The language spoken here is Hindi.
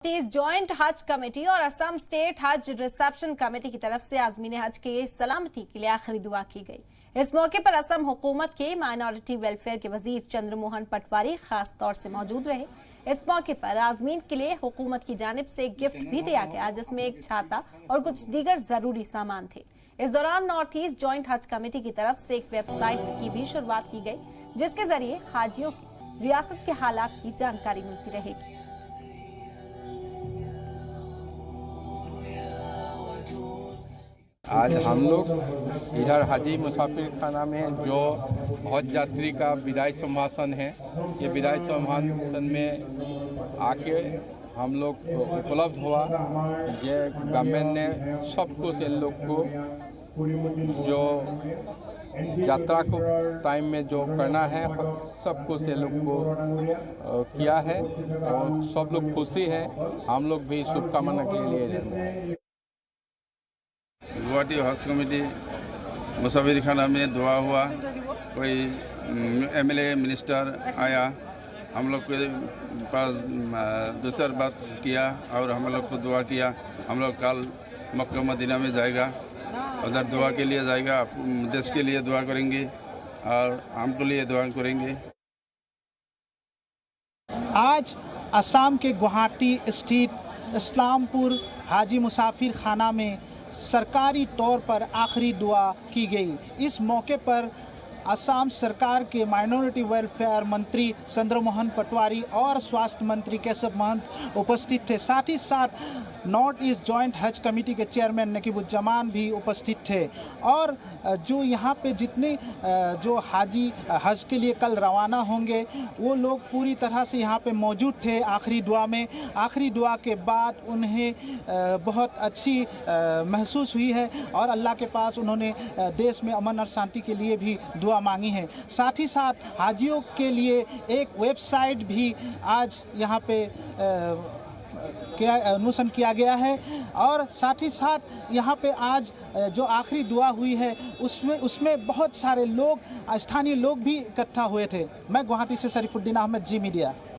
तेज जॉइंट हज कमेटी और असम स्टेट हज रिसेप्शन कमेटी की तरफ से आज़मीन हज के सलामती के लिए आखिरी दुआ की गई। इस मौके पर असम हुकूमत के माइनॉरिटी वेलफेयर के वजीर चंद्रमोहन पटवारी खास तौर से मौजूद रहे। इस मौके पर आज़मीन के लिए हुकूमत की जानिब से एक गिफ्ट भी दिया गया, जिसमें एक छाता और कुछ दीगर जरूरी सामान थे। इस दौरान नॉर्थ ईस्ट जॉइंट हज कमेटी की तरफ से एक वेबसाइट की भी शुरुआत की गई, जिसके जरिए हाजियों की रियासत के हालात की जानकारी मिलती रहेगी। आज हम लोग इधर हाजी मुसाफिर खाना में जो हज यात्री का विदाई संभाषण है, ये विदाई संभाषण में आके हम लोग उपलब्ध हुआ। ये गवर्नमेंट ने सब कुछ इन लोग को जो यात्रा को टाइम में जो करना है सब कुछ ये लोग को किया है और सब लोग खुशी हैं। हम लोग भी शुभकामना के लिए हैं। गुवाहाटी हज कमेटी मुसाफिर खाना में दुआ हुआ, कोई एमएलए मिनिस्टर आया, हम लोग के पास दूसरा बात किया और हम लोग को दुआ किया। हम लोग कल मक्का मदीना में जाएगा, उधर दुआ के लिए जाएगा, देश के लिए दुआ करेंगे और हमको लिए दुआ करेंगे। आज असम के गुवाहाटी स्थित इस्लामपुर हाजी मुसाफिर खाना में सरकारी तौर पर आखिरी दुआ की गई। इस मौके पर असम सरकार के माइनॉरिटी वेलफेयर मंत्री चंद्रमोहन पटवारी और स्वास्थ्य मंत्री केशव महंत उपस्थित थे। साथ ही साथ नॉर्थ ईस्ट जॉइंट हज कमेटी के चेयरमैन नकीबुज्जमान भी उपस्थित थे। और जो यहाँ पे जितने जो हाजी हज के लिए कल रवाना होंगे वो लोग पूरी तरह से यहाँ पे मौजूद थे आखिरी दुआ में। आखिरी दुआ के बाद उन्हें बहुत अच्छी महसूस हुई है और अल्लाह के पास उन्होंने देश में अमन और शांति के लिए भी दुआ मांगी है। साथ ही साथ हाजियों के लिए एक वेबसाइट भी आज यहाँ पे अनुमोदन किया गया है। और साथ ही साथ यहाँ पे आज जो आखिरी दुआ हुई है उसमें बहुत सारे लोग, स्थानीय लोग भी इकट्ठा हुए थे। मैं गुवाहाटी से शरीफुद्दीन अहमद, जी मीडिया।